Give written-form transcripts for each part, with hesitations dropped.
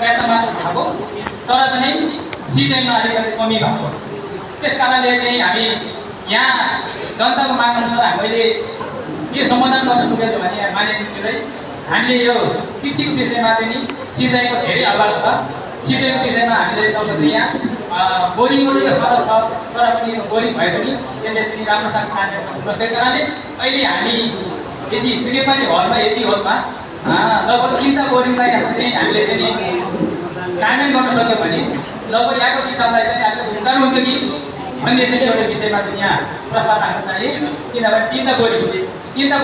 प्रयत्न मात्र भएको तर पनि सिजनमा अलिकति कमी भएको। त्यस कारणले चाहिँ हामी यहाँ जनताको माग अनुसार हामीले के सम्बोधन गर्न सकेको भने मान्यतालाई हामीले यो कृषिको विषयमा चाहिँ नि सिँचाइको धेरै अभाव छ। सिँचाइको विषयमा हामीले तपाईँको यहाँ बोरिङहरू त छ तर पनि बोरिङ भए पनि त्यसले चाहिँ राम्रोसँग कार्य नसकेको कारणले अहिले हामी यदि नेपाली हलमा यति हलमा लगभग 3टा बोरिङलाई चाहिँ हामीले चाहिँ कार्यान्वयन गर्न सक्यो भने जब यहाँको किसानलाई चाहिँ हामीले भुक्तान हुन्छ कि भन्ने चाहिँ एउटा विषयमा चाहिँ यहाँ प्रस्ताव राख्न चाहिए। किनभने 3टा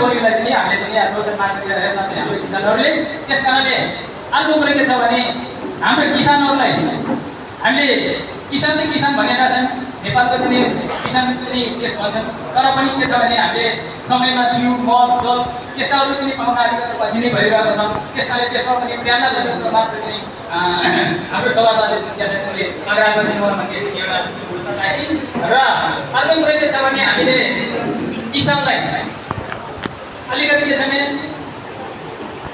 बोरिङलाई चाहिँ हामीले चाहिँ यहाँ रोजगार मार्केटमा हेर्न चाहिँ हाम्रो किसानहरूले। त्यस कारणले अर्को कुरो के छ भने हाम्रो किसानहरूलाई हामीले किसान भनेका छन् नेपालको चाहिँ किसान चाहिँ देश भन्छन् तर पनि के छ भने हामीले समयमा बिउ मल जल त्यस्ताहरू पनि पाउन अलिकति पछि नै भइरहेको छ। त्यस कारणले त्यसमा पनि प्रेरणा गरेर मात्र चाहिँ हाम्रो सभासदले आग्रह गरिदिनु भन्ने एउटा घोषणा राखेँ। र अर्को कुरो के छ भने हामीले किसानलाई अलिकति के छ भने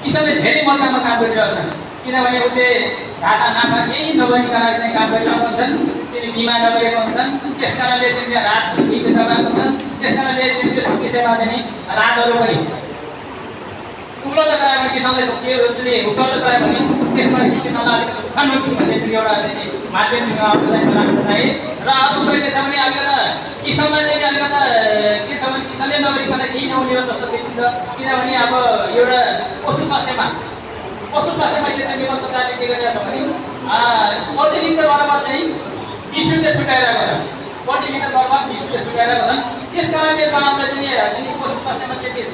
किसानले धेरै मर्कामा काम गरिरहेको छन्। किनभने उसले घाटा नाफा केही नगरिकन चाहिँ काम गरिरहेको हुन्छन्, तिनी बिमा नगरेको हुन्छन्। त्यस कारणले तिनीले रात बितेको हुन्छन्। त्यस कारणले त्यसको विषयमा चाहिँ रातहरू पनि उपलब्ध गरायो भने किसानलाई के चाहिँ उपलब्ध गरायो भने त्यसमा किसानलाई अलिकति उत्थान हुन्छ भन्ने एउटा चाहिँ माध्यम राख्न चाहे। र अर्को कुरो के छ भने अलिकति किसानलाई चाहिँ अलिकति के छ भने किसानले नगरिकन केही नहुने हो जस्तो देखिन्छ। किनभने अब एउटा पशु स्वास्थ्यमा के चाहिँ नेपाल सरकारले के गरिरहेको छ भने प्रति लिटर दरमा चाहिँ 20 रुपियाँ छुट्याइरहेको छ। प्रति लिटर दरमा 20 रुपियाँ छुट्याइरहेको छन्। त्यस कारणले उहाँहरूलाई चाहिँ पशु स्वास्थ्यमा चाहिँ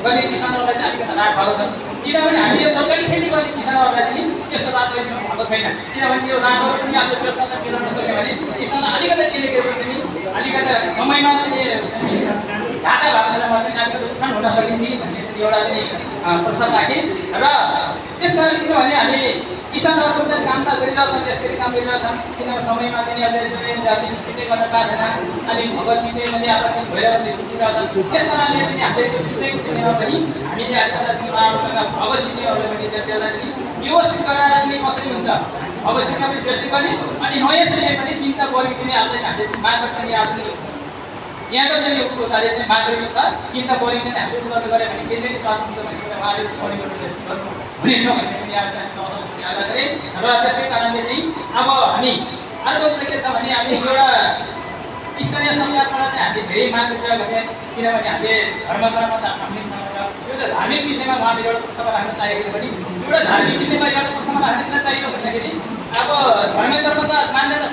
गर्ने किसानहरूलाई चाहिँ अलिकति राहत भएको छ। किनभने हामीले बजारी खेती गर्ने किसानहरूलाई चाहिँ त्यस्तो राहत भएको छैन। किनभने त्यो राहतहरू पनि आफ्नो व्यवस्था मिलाउन सक्यो भने किसानलाई अलिकति त्यसले के भन्छ नि अलिकति समयमा चाहिँ घाटा भएको बेलामा चाहिँ अलिकति उत्थान हुन सकिन्छ भन्ने एउटा चाहिँ प्रस्ताव राखेँ। र त्यस कारण किनभने हामी किसानहरूको चाहिँ काम त गरिरहेको छन्, त्यसरी काम गरिरहेको छन्। किनभने समयमा चाहिँ अहिले सिँचाइ गर्न पाएको छैन, अलिक भगत सिँचाइ पनि अब भइरहेको छन्। त्यस कारणले चाहिँ हामीले त्यो सिँचाइको विषयमा पनि हामीले उहाँहरूसँग भगत सिँचाइहरूले पनि त्यसलाई चाहिँ व्यवस्थित गराएर चाहिँ कसरी हुन्छ भगत सिँचाइ पनि व्यवस्थित गर्ने अनि नयाँ सिँचाइ पनि 3टा बोरिङ चाहिँ हामीले माग गर्छौँ। यहाँको चाहिँ उपभोक्ताले चाहिँ माग गरेको छ 3टा बोरिङ चाहिँ हामीले उपलब्ध गऱ्यो भने केन्द्रीय स्वास्थ्य हुन्छ भन्ने कुरा उहाँले हुनेछ भन्ने पनि आग्रह गरेँ। र त्यसै कारणले चाहिँ अब हामी अर्को कुरो के छ भने हामी एउटा स्थानीय सरकारबाट चाहिँ हामीले धेरै माग गरेका भने किनभने हामीले धर्मकर्म यो त धार्मिक विषयमा उहाँले एउटा प्रस्ताव राख्न चाहेको पनि एउटा धार्मिक विषयमा एउटा प्रस्ताव राख्न चाहियो भन्दाखेरि अब धर्मकर्म त मान्यता